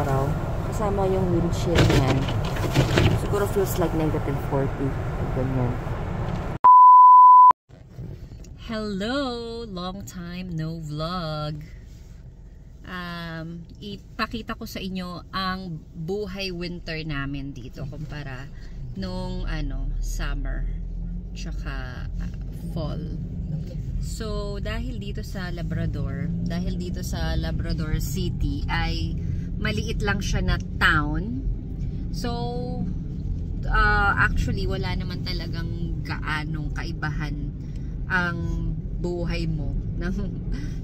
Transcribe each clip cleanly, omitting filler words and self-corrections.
araw. Kasama yung wind chill niyan. Siguro feels like -40. Ganyan. Hello! Long time no vlog. Ipakita ko sa inyo ang buhay winter namin dito kumpara nung summer tsaka fall. So dahil dito sa Labrador City ay maliit lang siya na town. So actually wala naman talagang gaanong kaibahan ang buhay mo ng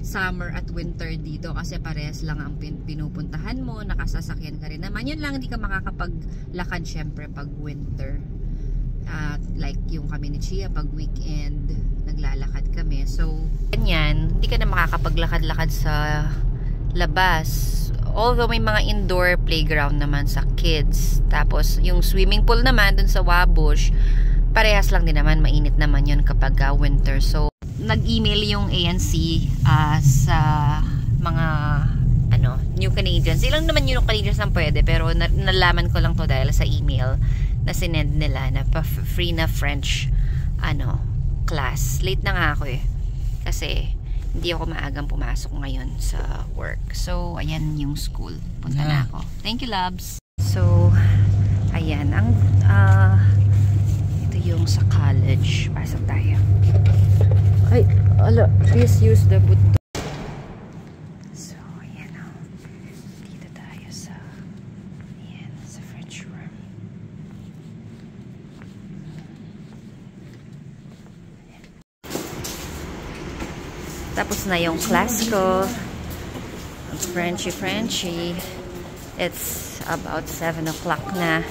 summer at winter dito kasi parehas lang ang pinupuntahan mo, nakasasakyan ka rin naman. Yun lang, hindi ka makakapaglakad syempre pag winter. Like yung kami ni Chia pag weekend naglalakad kami. So ganyan, hindi ka na makakapaglakad-lakad sa labas. Although may mga indoor playground naman sa kids. Tapos yung swimming pool naman dun sa Wabush, parehas lang din naman, mainit naman yun kapag winter. So nag-email yung ANC sa mga New Canadians. Ilang naman yung Canadians ang pwede, pero nalaman ko lang to dahil sa email na sinend nila na free na French class. Late na nga ako kasi hindi ako maagang pumasok ngayon sa work. So ayan yung school, punta na ako. Thank you, loves. So ayan ang ito yung sa college. Pasok tayo. Ay, ala, please use the button. So, ayan o. Dito tayo sa French room. Ayan. Tapos na yung class ko. Frenchy. It's about 7 o'clock na.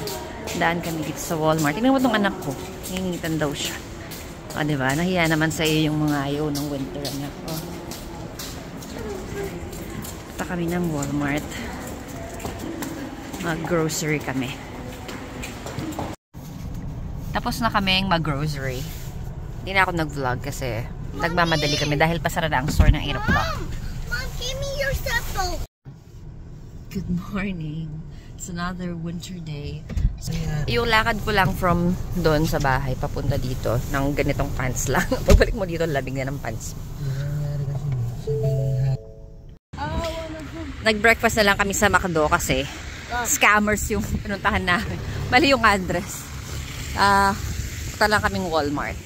Daan kami dito sa Walmart. Tingnan mo itong anak ko. Hingingitan daw siya. Diba? Nahiya naman sa iyo yung mga ayaw ng winter, anak ko. Punta kami ng Walmart. Mag-grocery kami. Tapos na kaming mag-grocery. Hindi na ako nag-vlog kasi nagmamadali kami dahil pasara na ang store ng 8 o'clock. Mom, give me your cell phone. Good morning. It's another winter day. So, yung lakad ko lang from doon sa bahay papunta dito ng ganitong pants lang. Pagbalik mo dito, labing na ng pants. Nag-breakfast na lang kami sa McDo kasi scammers yung pinuntahan namin. Mali yung address. Punta lang kaming Walmart.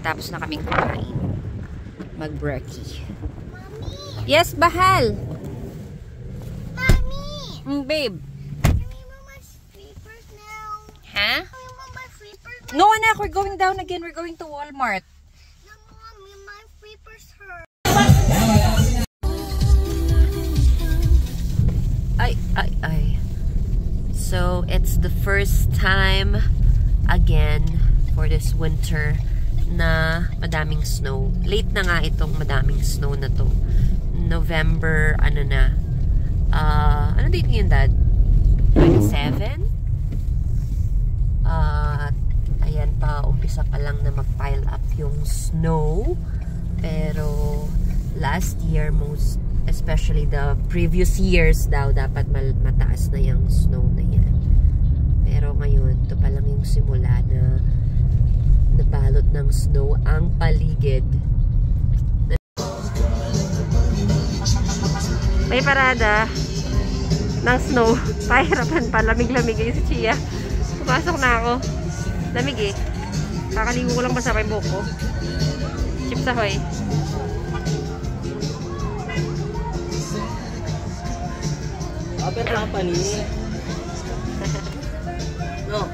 Tapos na kaming kumain. Mag-brekkie. Yes, Bahal! Mommy! Babe! Huh? No, anak, we're going down again. We're going to Walmart. No, Mommy, my flippers hurt. Ay. So, it's the first time again for this winter na madaming snow. Late na nga itong madaming snow na to. November, ano date ngayon, Dad? 27? Ayan pa, umpisa pa lang na mag-pile up yung snow. Pero last year, especially the previous years daw, dapat mataas na yung snow na yan. Pero ngayon, ito pa lang yung simula na nabalot ng snow ang paligid. May parada ng snow. Pahirapan pa, lamig-lamig si Chia. Pumasok na ako. Lamig Kakaligo ko lang basta pa yung buhok ko. Chips ahoy. Upper company. No.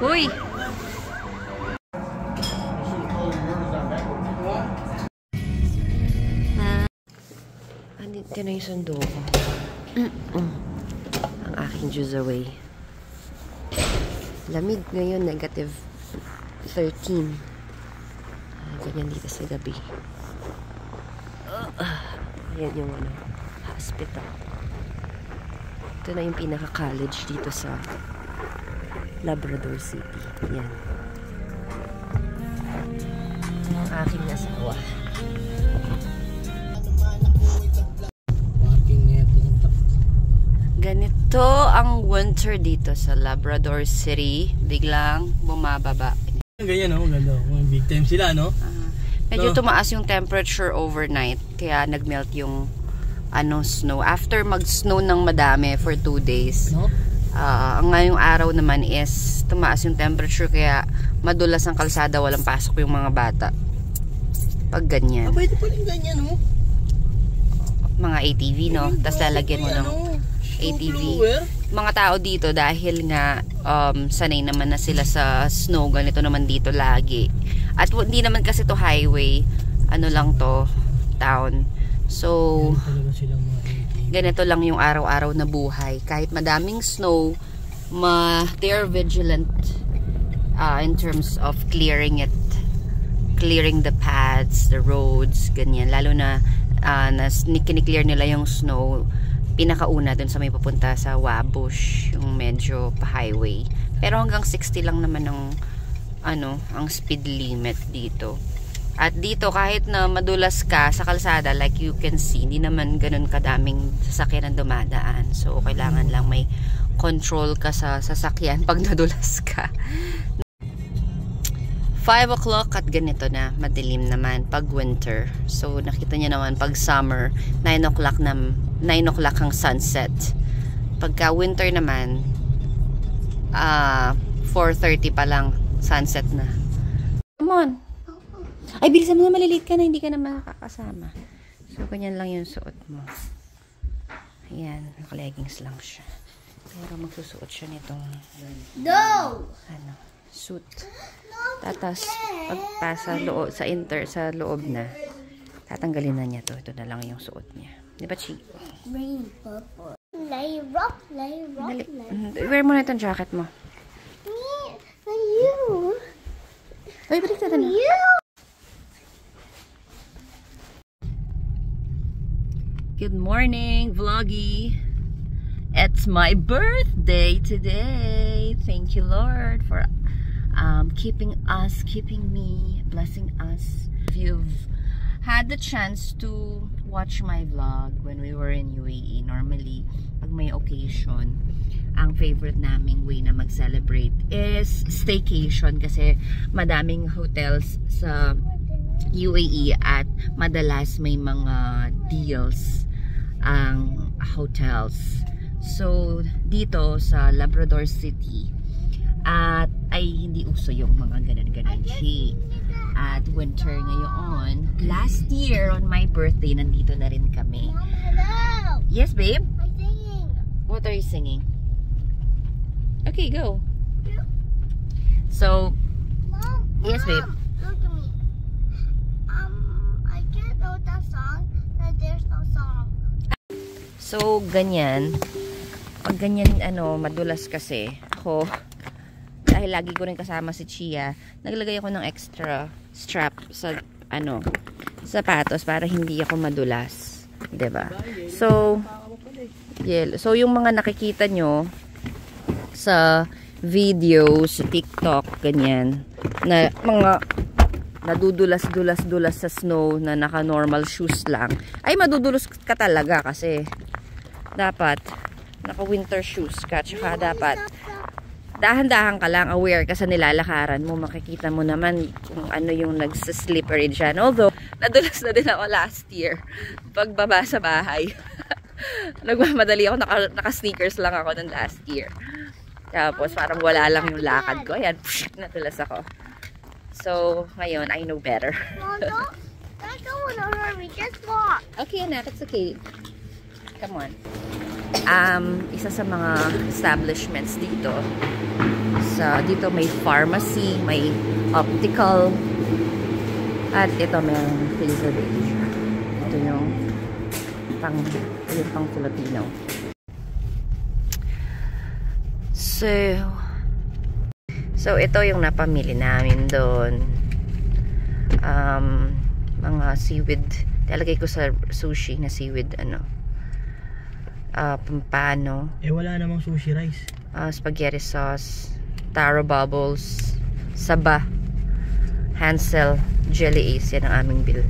Uy! Ito na yung sundo ko. Ang aking juice away. Lamig ngayon, -13. Ganyan dito sa gabi. Ayan yung hospital. Ito na yung pinaka-college dito sa Labrador City. Yan. Ang aking asawa. Ganito ang winter dito sa Labrador City. Biglang bumababa. Ganyan, no? Ganda. Big time sila, no? Medyo tumaas yung temperature overnight. Kaya nagmelt yung snow. After mag-snow ng madami for 2 days. No? Ngayong araw naman is tumaas yung temperature. Kaya madulas ang kalsada. Walang pasok yung mga bata. Pag ganyan. Pwede pa rin ganyan, no? Mga ATV, no? Tapos lalagyan mo ng ATV. Mga tao dito dahil nga sanay naman na sila sa snow. Ganito naman dito lagi. At hindi naman kasi to highway. Ano lang to, town. So, ganito lang yung araw-araw na buhay. Kahit madaming snow, they are vigilant in terms of clearing it. Clearing the paths, the roads, ganyan. Lalo na kiniklear nila yung snow pinakauna dun sa may papunta sa Wabush, yung medyo pa-highway. Pero hanggang 60 lang naman ang speed limit dito. At dito kahit na madulas ka sa kalsada, like you can see, hindi naman ganun kadaming sasakyan ang dumadaan. So kailangan lang may control ka sa sasakyan pag nadulas ka. 5 o'clock at ganito na, madilim naman pag winter. So nakita niyo naman pag summer, 9 o'clock ang sunset. Pagka winter naman, 4:30 pa lang sunset na. Come on. Ay, bilisan mo na, maliliit ka na, hindi ka na makakasama. So ganyan lang yung suot mo. Ayan, naka-leggings lang siya. Pero magsusuot siya nitong suit. Tatas pagpasa sa loob na, tatanggalin na niya to. Ito na lang yung suot niya. Di ba, Chi? Green, purple. Lay rock. Wear mo na itong jacket mo. Me, you. Ay, balik na. You. Good morning, vloggy. It's my birthday today. Thank you, Lord, for keeping me, blessing us. If you've had the chance to watch my vlog when we were in UAE, normally, pag may occasion, ang favorite naming way na mag-celebrate is staycation kasi madaming hotels sa UAE at madalas may mga deals ang hotels. So, dito sa Labrador City, at ay hindi uso yung mga ganan-ganan chi. At winter ngayon, last year on my birthday, nandito na rin kami. Mom, hello. Yes, babe? I'm singing. What are you singing? Okay, go. So, Mom, yes, babe. look at me. I can't know that song, and there's no song. So, ganyan. Pag ganyan, madulas kasi, ako, dahil lagi ko rin kasama si Chia, naglagay ako ng extra strap sa, sapatos para hindi ako madulas. Diba? So, so yung mga nakikita nyo sa video, sa TikTok, ganyan, na mga nadudulas-dulas sa snow na naka-normal shoes lang, ay madudulas ka talaga kasi dapat naka-winter shoes ka, tsaka dapat dahan-dahan ka lang, aware ka sa nilalakaran mo, makikita mo naman kung ano yung nagsaslippery dyan. Although, nadulas na din ako last year pagbaba sa bahay. Nagmamadali ako, naka-sneakers lang ako ng last year. Tapos parang wala lang yung lakad ko. Ayan, nadulas ako. So, ngayon, I know better. Mom, don't hurry, just walk. Okay, anak, it's okay. Come on. Isa sa mga establishments dito, dito may pharmacy, may optical, at ito may laser beige. Ito yung pang Filipino. So ito yung napamili namin doon. Mga seaweed, talagay ko sa sushi na seaweed, pampano. Wala namang sushi rice. Spaghetti sauce, taro bubbles, saba, Hansel, Jelly Ace. Yan ang aming bill.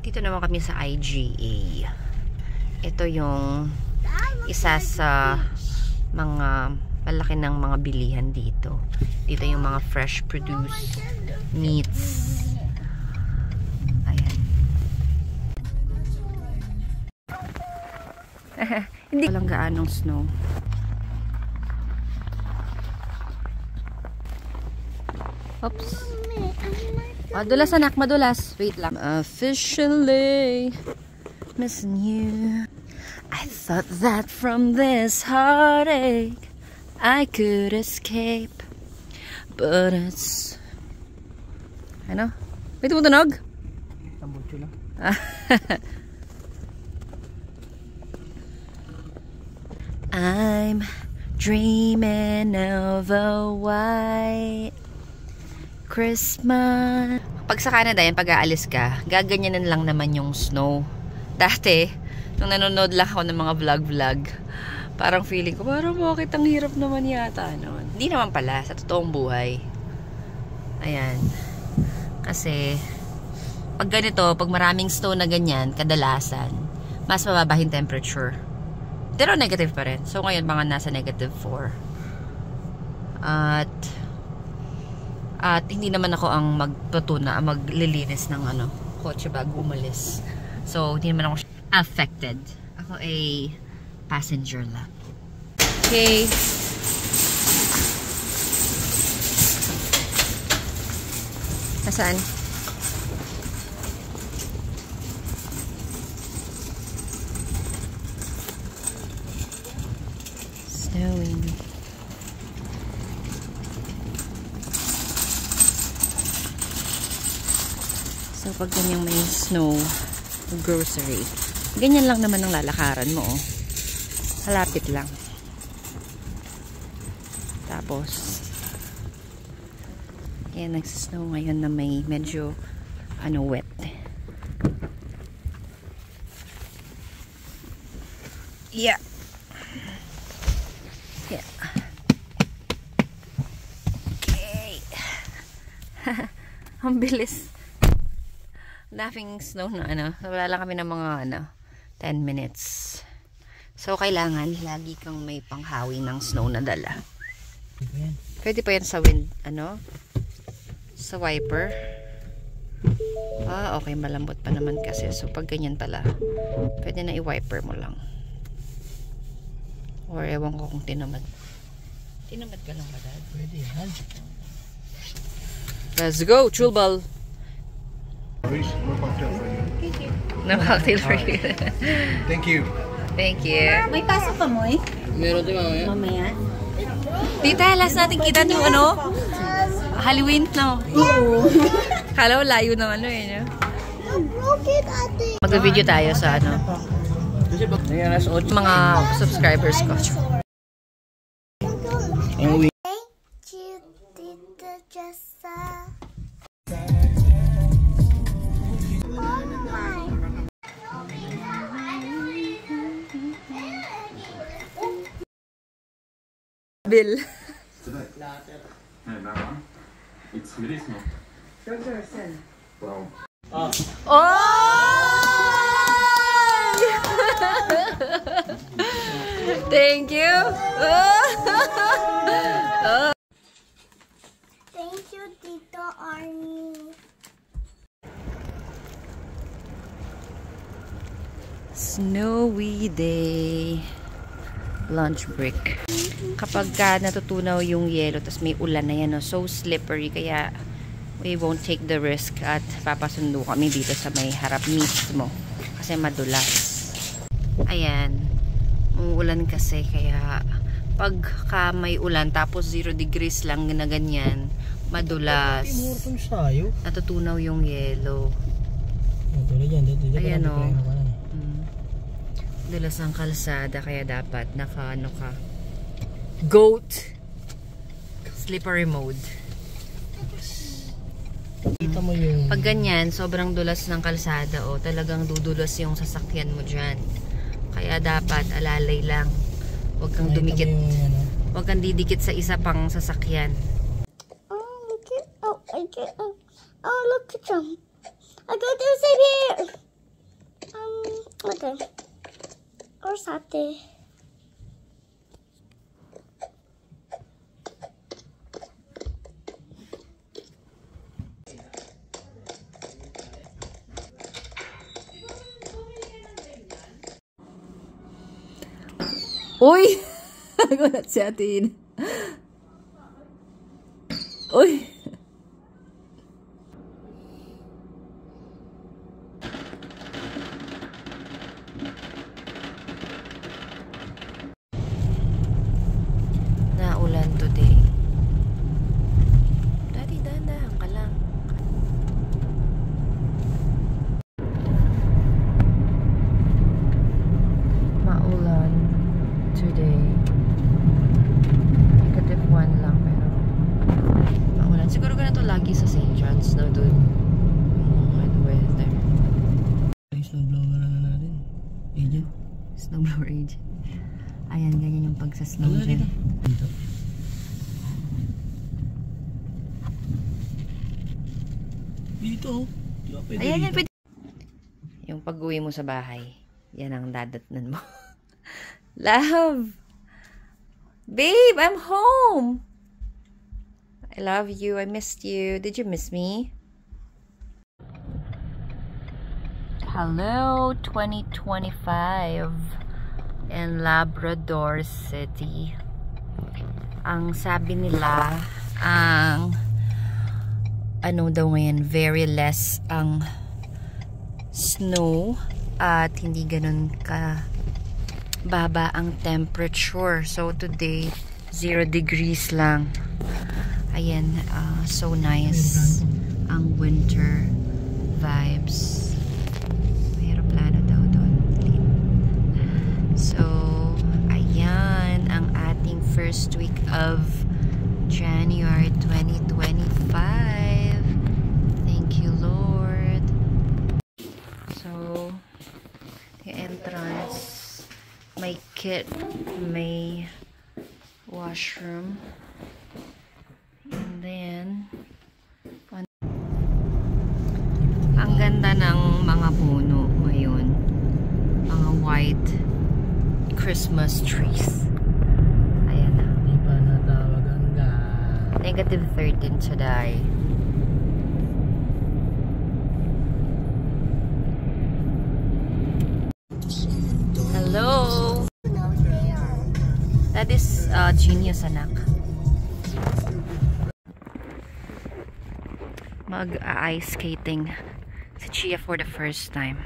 Dito naman kami sa IGA. Ito yung isa sa mga malaki ng mga bilihan dito. Dito yung mga fresh produce meats. Ayan. Hindi walang gaanong snow. Oops. Madulas anak, madulas. Wait lang. Officially missing you. I thought that from this heartache I could escape, but it's... Ano? May tumutunog? Tambutso lang. I'm dreaming of a white Christmas. Pag sa Canada yan, pag aalis ka, gaganyanan lang naman yung snow. Dati, nung nanonood lang ako ng mga vlog-vlog, parang feeling ko, parang bakit ang hirap naman yata. No? Hindi naman pala, sa totoong buhay. Ayan. Kasi, pag ganito, pag maraming snow na ganyan, kadalasan, mas mababa yung temperature. Pero negative pa rin. So, ngayon, mga nasa negative 4. At hindi naman ako ang maglilinis ng kotse bago umalis. So, hindi naman ako affected. Ako ay passenger lang. Okay. Nasaan? Snowing. So, pag ganyang may snow, grocery, ganyan lang naman ang lalakaran mo, oh. Halapit lang. Tapos, yan, nagsisnow ngayon na may medyo, wet. Yeah. Yeah. Okay. Ang bilis. Laughing snow na wala lang kami ng mga 10 minutes. So kailangan lagi kang may panghawi ng snow na dala. Pwede pa yan sa wind, sa wiper. Okay, malambot pa naman kasi. So pag ganyan pala, pwede na i-wiper mo lang. Or ewan ko kung tinamad. Tinamad ka lang ba, Dad? Pwede yan. Let's go, chulbal! No cocktail for you. No cocktail for you. Thank you. Thank you. May pasok ka mo eh? Meron tayo mamaya. Mamaya? Tita, last natin kita yung Halloween na. Oo. Kala ko layo ng Broke it, Ate. Mag-video tayo sa Kasi bak... Ngayon, alas 8. mga subscribers ko. Ang uwi. Tita Jessa. Bill. It's bellissimo. Wow. Oh! Thank you. Thank you, Tito Arnie. Snowy day. Lunch break. Kapag natutunaw yung yelo, tas may ulan na yan, so slippery, kaya we won't take the risk at papasundo kami dito sa may harap mismo kasi madulas. Ayan, umuulan kasi, kaya pagka may ulan tapos 0 degrees lang na ganyan, madulas, natutunaw yung yelo. Ayan o, dulas ang kalsada, kaya dapat naka ka goat slippery mode. Kita mo yung... Pag ganyan, sobrang dulas ng kalsada, talagang dudulas yung sasakyan mo dyan. Kaya dapat alalay lang. Huwag kang dumikit. Huwag kang didikit sa isa pang sasakyan. Oh, look at, oh, look at them. I got this in here. Okay. Or sate. Uy! Nagulat si Atin. Uy! Naulan today. Daddy, dahan ka lang. Maulan today. -1 lang pero maulan. Siguro ganito lagi sa St. John's na doon. Ano weather. Snowblower na natin. Agent. Snowblower agent. Ayan, ganyan yung pagsa-snow dyan. Dito. Dito. Ayan, yan pwede. Yung pag-uwi mo sa bahay, yan ang dadatnan mo. Love! Babe, I'm home! I love you. I missed you. Did you miss me? Hello, 2025 in Labrador City. Ang sabi nila, ang ano daw ngayon, very less ang snow at hindi ganun ka baba ang temperature. So today 0 degrees lang. Ayan, so nice ang winter vibes. May aeroplano daw doon. So ayan ang ating first week of January 2025. Thank you, Lord. So the entrance, may kit, may washroom, and then ang ganda ng mga puno ngayon, mga white Christmas trees. Ayan na. Hindi pa natawag ang -13 today. Hello. That is genius, anak. Mag-ice skating si Chia for the first time.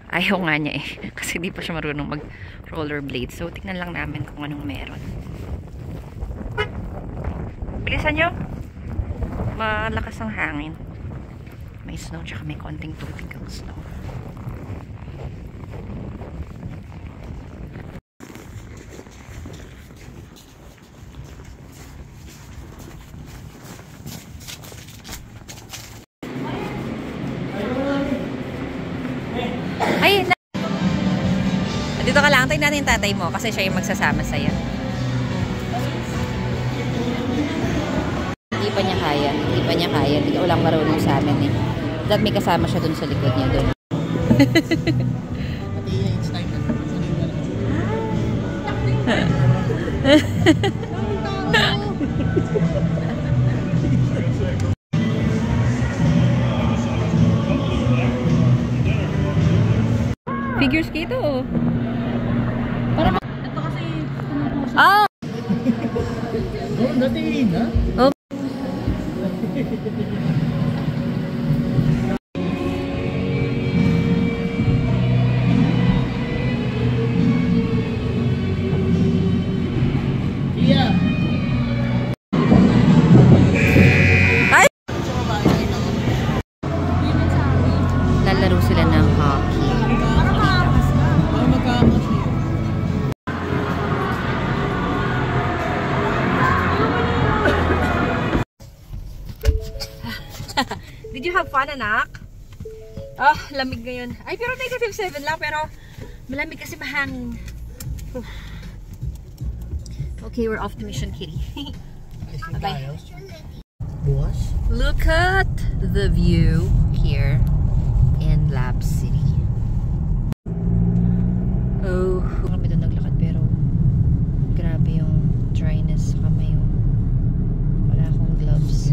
Ayaw nga niya eh. Kasi di pa siya marunong mag-rollerblade. So, tingnan lang namin kung anong meron. Bilisan nyo. Malakas ang hangin. May snow, tsaka may konting tubig ang snow. Ay, dito ka lang. Tayo natin yung tatay mo kasi siya yung magsasama sa'yo. Hindi pa niya kaya. Hindi pa niya kaya. Hindi ka ulang marunong sa amin eh. Dapat may kasama siya dun sa likod niya dun. Figure skate oh. Para ito kasi ah. Oh, dati na. Oh. Yeah. Ay! Lalaro sila ng hockey. Did you have fun, anak? Oh, lamig ngayon. Ay, pero -7 lang. Pero Malamig kasi mahangin. Okay, we're off to Mission Kitty. Bye-bye. Bukas? Look at the view here in Lab City. Oh, kami doon naglakad pero grabe yung dryness sa kamay. Wala akong gloves.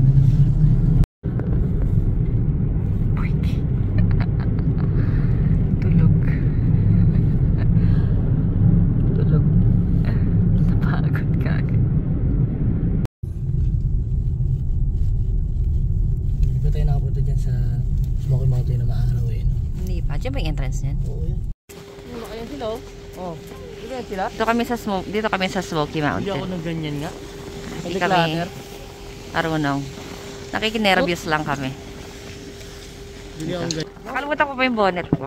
Tulog. Tulog. Napagod ka. Hindi ba tayo nakapunta dyan sa Smoky Mountain na maaraw eh, no? Hindi pa. Diyan ba yung entrance niyan? Oo, yan. Ano kaya sila, oh? Oh. Hindi yan sila? Dito kami sa Smoky Hindi ako Mountain. ng ganyan nga. Hindi kami arunong. Nakikinervyos lang kami. Bili akong ganyan. Nakalimutan ko pa yung bonnet ko.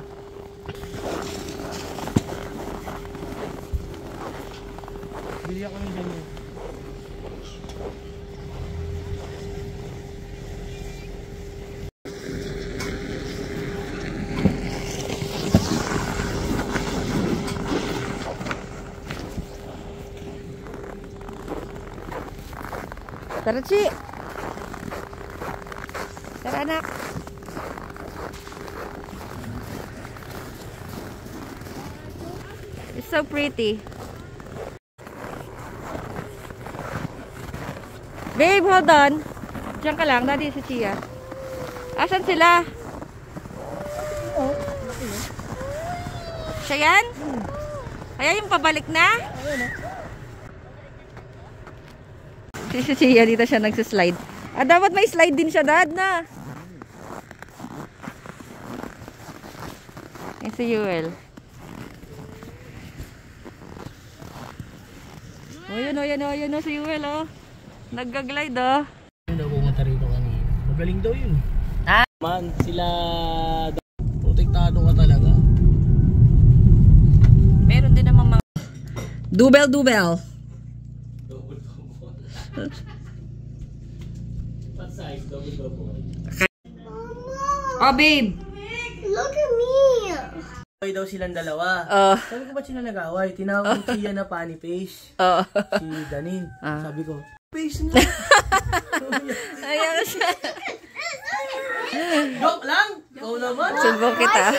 Bili ako ng ganyan. Tara, Chi! Tara, anak! It's so pretty. Babe, hold on. Diyan ka lang, daddy si Chia. Asan sila? Siya yan? Kaya yung pabalik na? Si Chia, dito siya nagsislide. Ah, dapat may slide din siya, dad, na. Yan si Yuel. Ayan, si Yuel, oh. Nagga-glide, oh. Hindi daw pumunta rito kanina. Magaling daw yun. Ah? Man, sila protektado ka talaga. Meron din naman mga... Dubel. What size? Double. Oh, babe. Look at me. Away daw silang dalawa. Sabi ko, ba't sila nag-away? Tinawag ko siya na funny face. Si Danin. Sabi ko, face na. Ayaw siya. Joke lang! Ikaw naman. Sumbong kita.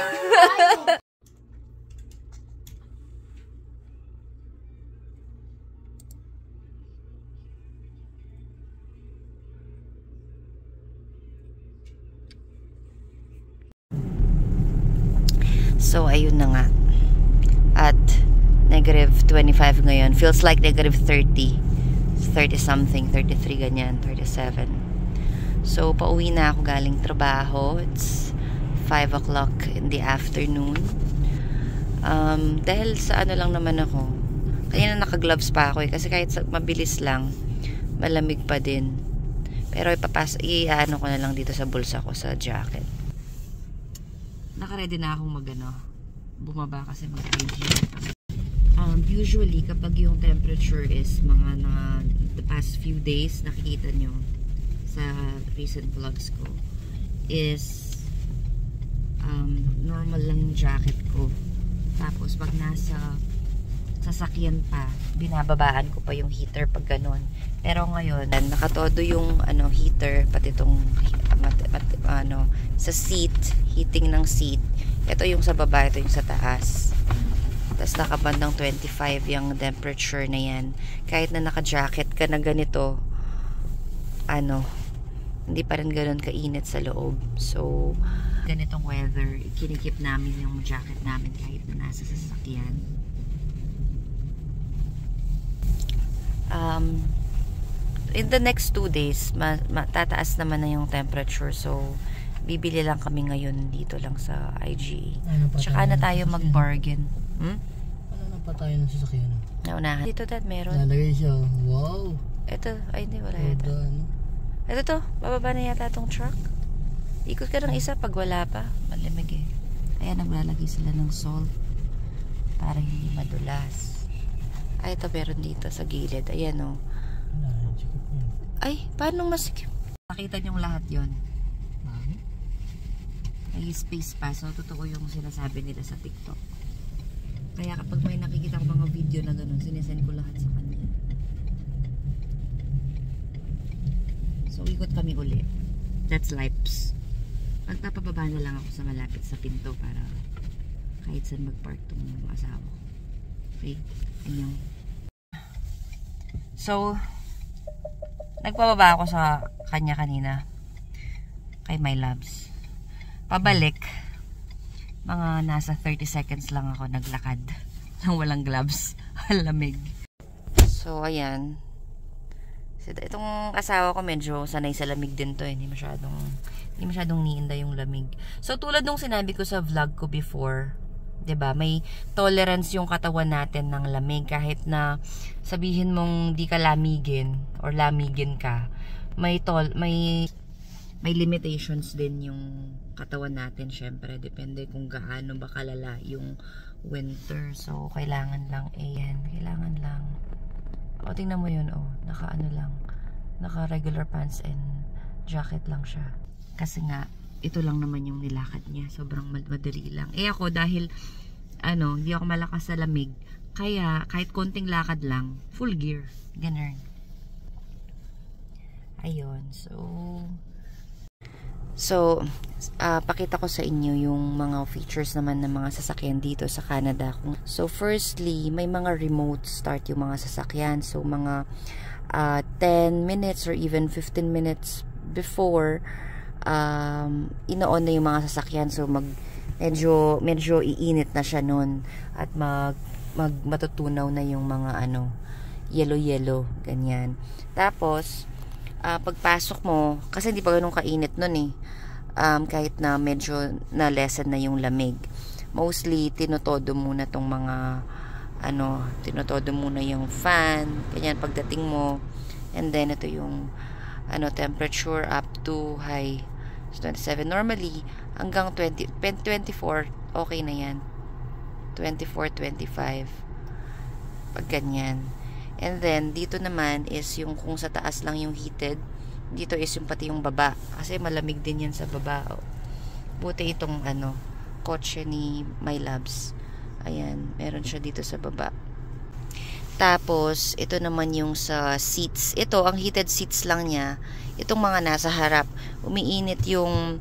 So, ayun na nga. At -25 ngayon. Feels like -30. 30 something, 33 ganyan, 37. So, pauwi na ako galing trabaho. It's 5 o'clock in the afternoon. Dahil sa ano lang naman ako. Kanina naka-gloves pa ako eh. Kasi kahit mabilis lang, malamig pa din. Pero i-ano ko na lang dito sa bulsa ko, sa jacket. Naka-ready na akong bumaba kasi mag-IG. Usually, kapag yung temperature is mga the past few days, nakikita nyo sa recent vlogs ko, is normal lang yung jacket ko. Tapos, pag nasa sasakyan pa, binababaan ko pa yung heater pag ganun. Pero ngayon, nakatodo yung heater, pati itong sa seat, heating ng seat. Ito yung sa baba, ito yung sa taas. Tapos nakabandang 25 yung temperature na yan. Kahit na naka-jacket ka na ganito, hindi pa rin ganun kainit sa loob. So, ganitong weather, kinikip namin yung jacket namin kahit na nasa sasakyan. In the next 2 days, tataas naman na yung temperature. So, bibili lang kami ngayon dito lang sa IGA. Tsaka na tayo mag-bargain. Ano na pa tayo ng sasakyan? Naunahan. Dito, dad, meron. Nalagay siya. Wow! Ito, ay hindi, wala yata. Ito to, bababa na yata tong truck. Ikot ka ng isa pag wala pa. Malamig eh. Ayan, naglalagay sila ng salt para hindi madulas. Ay, ito meron dito sa gilid. Ayan o. Ay, paano masikip? Nakita niyong lahat yon. May space pa. So, totoo yung sinasabi nila sa TikTok. Kaya kapag may nakikita ko mga video na ganun, sinesend ko lahat sa kanya. So, ikot kami uli. That's Lipes. Magpapababa na lang ako sa malapit sa pinto para kahit saan mag-park tong asawa ko. Okay? Anyong. So, nagpababa ako sa kanya kanina. Kay My Loves. Pabalik. Mga nasa 30 seconds lang ako naglakad. Nang walang gloves. Lamig. So, ayan. Itong asawa ko medyo sanay sa lamig din to. Hindi masyadong niinda yung lamig. So, tulad nung sinabi ko sa vlog ko before, 'di ba? May tolerance yung katawan natin ng lamig. Kahit na sabihin mong di ka lamigin or lamigin ka, may limitations din yung katawan natin, syempre. Depende kung gaano ba kalala yung winter. So, kailangan lang, kailangan lang. O, tingnan mo yun, naka-ano lang. Naka-regular pants and jacket lang siya. Kasi nga, ito lang naman yung nilakad niya. Sobrang madali lang. Ako, dahil, hindi ako malakas sa lamig. Kaya, kahit konting lakad lang, full gear. Ganun. Ayun. So, pakita ko sa inyo yung mga features naman ng mga sasakyan dito sa Canada. So, firstly, may mga remote start yung mga sasakyan. So, mga 10 minutes or even 15 minutes before, ino-on na yung mga sasakyan. So, medyo iinit na siya nun. At matutunaw na yung mga yellow, ganyan. Tapos, pagpasok mo, kasi hindi pa ganun kainit nun kahit na medyo na-lessen na yung lamig. Mostly, tinotodo muna tong mga, tinotodo muna yung fan, ganyan pagdating mo. And then, ito yung, temperature up to high 27. Normally, hanggang 24, okay na yan. 24, 25. Pag ganyan. And then, dito naman is yung kung sa taas lang yung heated, dito is yung pati yung baba. Kasi malamig din yan sa baba. Buti itong kotse ni My Loves. Ayan, meron siya dito sa baba. Tapos, ito naman yung sa seats. Ito, ang heated seats lang niya. Itong mga nasa harap. Umiinit yung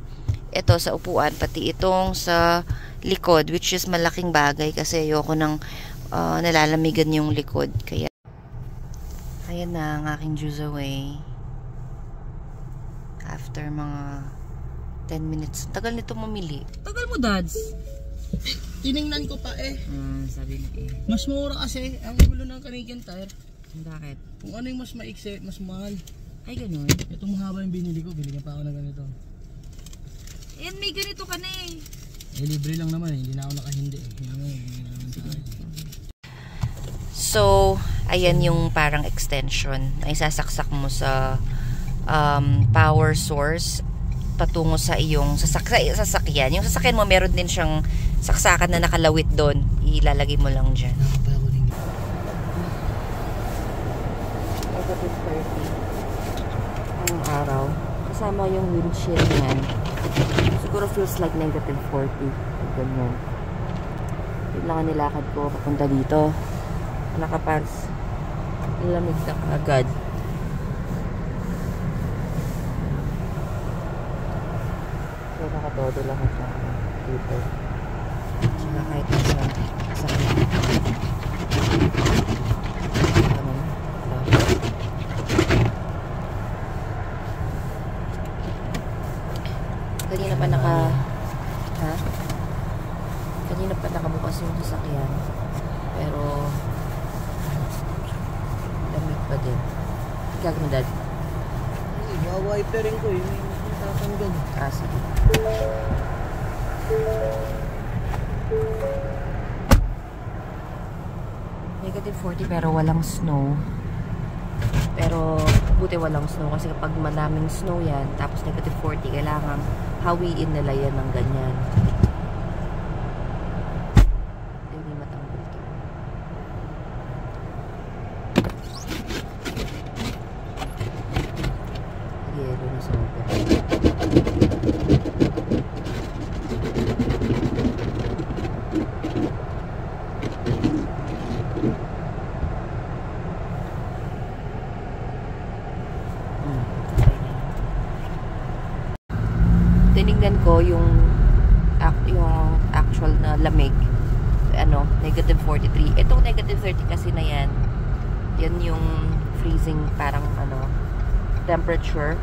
ito sa upuan, pati itong sa likod, which is malaking bagay kasi ayoko nang nalalamigan yung likod. Kaya ayan na ang aking juice away. After mga 10 minutes. Tagal nito mamili. Tagal mo, Dads. Tiningnan ko pa sabi niya Mas mura kasi ang gulo ng Canadian Tire. Bakit? Kung ano yung mas maiksi, mas mahal. Ay, ganun. Itong mahaba yung binili ko, binigyan pa ako ng ganito. Yan, may ganito ka na libre lang naman hindi na ako nakahindi So, ayan yung parang extension na isasaksak mo sa power source patungo sa iyong sasakyan. Yung sasakyan mo, meron din siyang saksakan na nakalawit doon. Ilalagay mo lang dyan. Ang araw. Kasama yung windshield niyan. Siguro feels like negative 40. Ganyan. Yun lang ang nilakad ko papunta dito. Nakapars. Lamig na agad. So, nakatodo lahat na dito. Saka kahit sa kanina pa nakabukas yung sasakyan, pero lamig pa din. Gagawin mo, Dad? Wiperin ko yung tatanggal. Sige. Negative 40 pero walang snow. Pero buti walang snow kasi kapag maraming snow yan tapos negative 40, kailangan hawiin nila yan ng ganyan. Hindi matanggal ito. Yelo na sobra. ko yung actual na lamig, negative 43. Itong negative 30 kasi na yan yung freezing parang temperature.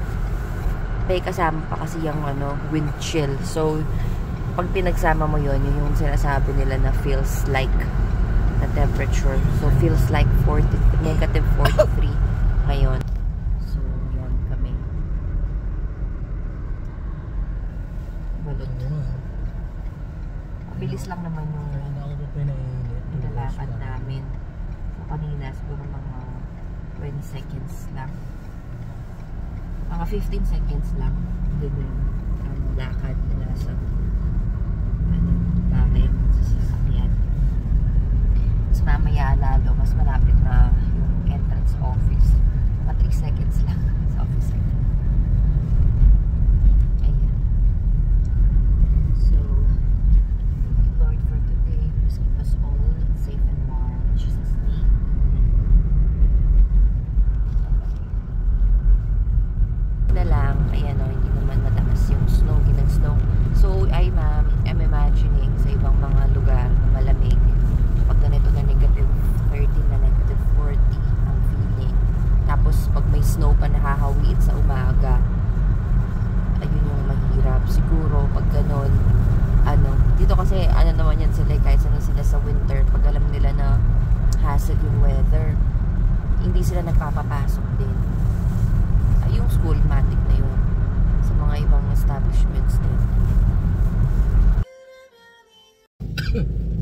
May kasama pa kasi yung wind chill. So pag pinagsama mo yun, yung sinasabi nila na feels like na temperature. So feels like negative 43 ngayon. So yan kami. Balot. Mabilis lang naman yung nilalakad namin. So kanina siguro mga 20 seconds lang. Mga 15 seconds lang. Din yung lakad nila sa bahay sa sasakyan. Tapos mamaya lalo, mas malapit na yung entrance office. Mga 3 seconds lang sa office. Ayan. So, Lord, for today, please keep us all safe and warm. In Jesus' name. Na lang, ayan hindi naman mataas yung snow, ginag-snow. So, I'm imagining sa ibang mga lugar na malamig. Pag ganito na negative 30 na negative 40 ang feeling. Tapos, pag may snow pa nahahawid sa umaga, ayun yung mahirap. Siguro, pag ganon, dito kasi, naman yan sila, kahit saan sila sa winter, pag alam nila na hassle yung weather, hindi sila nagpapapasok din. Yung school, matic na yun. Sa mga ibang establishments din.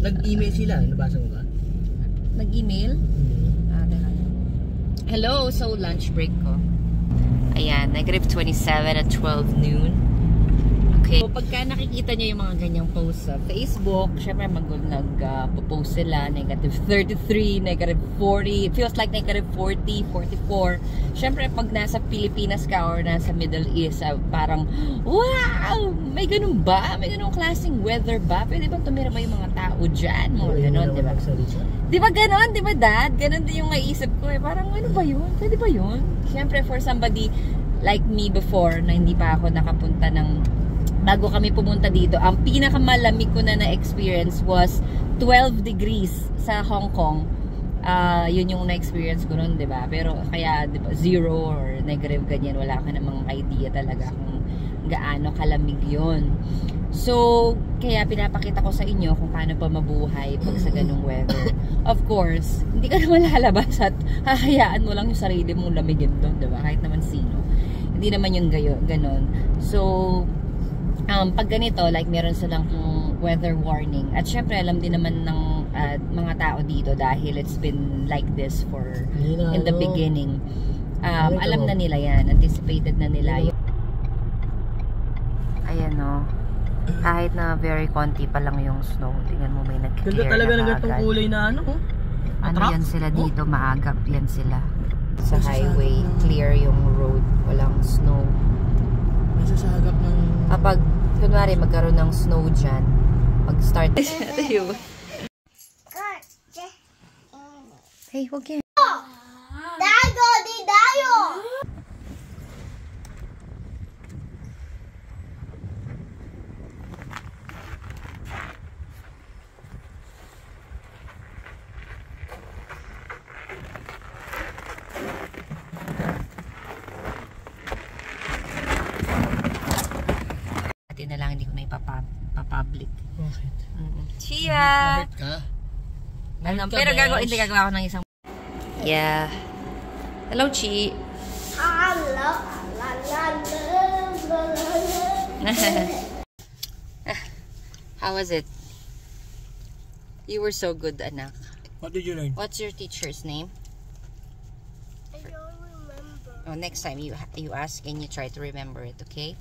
Nag-email sila, nabasa mo ba? Nag-email? Hello, so lunch break ko. Ayan, negative 27 at 12 noon. Okay. So, pagka nakikita nyo yung mga ganyang posts sa Facebook, syempre nag-post sila, negative 33, negative 40, it feels like negative 40, 44. Syempre, pag nasa Pilipinas ka or nasa Middle East, parang, wow! May ganun ba? May ganun klaseng weather ba? Pwede bang tumira ba yung mga tao dyan? Mga ganun, di ba? Di ba ganun? Di ba, Dad? Ganun din yung naisip ko. Parang, ano ba yun? Pwede ba yun? Syempre, for somebody like me before, na hindi pa ako nakapunta bago kami pumunta dito, ang pinakamalamig ko na na-experience was 12 degrees sa Hong Kong. Yun yung na-experience ko nun, diba? Pero kaya, diba, 0 or negative ganyan, wala ka namang idea talaga kung gaano kalamig yun. So, kaya pinapakita ko sa inyo kung paano pa mabuhay pag sa ganung weather. Of course, hindi ka naman lalabas at hahayaan mo lang yung sarili mong lamigin doon, diba? Kahit naman sino. Hindi naman yung ganon. So, pag ganito, like meron silang weather warning. At syempre, alam din naman ng mga tao dito dahil it's been like this in the beginning. Alam na nila yan. Anticipated na nila yun. Ayan kahit na very konti pa lang yung snow. Tingnan mo, may nag-clear na talaga ng ganitong kulay na yan sila dito, maagap yan sila. Sa highway, clear yung road. Walang snow. Masasagap ng... Kapag, kunwari, magkaroon ng snow dyan, mag-start. Hey, huwag yan. Dago, di dayo! Na lang, hindi ko na ipapublic. Bakit? Chia! Mahit ka? Pero hindi gagawa ko ng isang... Yeah. Hello, Chi. Hello. How was it? You were so good, anak. What did you learn? What's your teacher's name? I don't remember. Oh, next time you ask and you try to remember it, okay?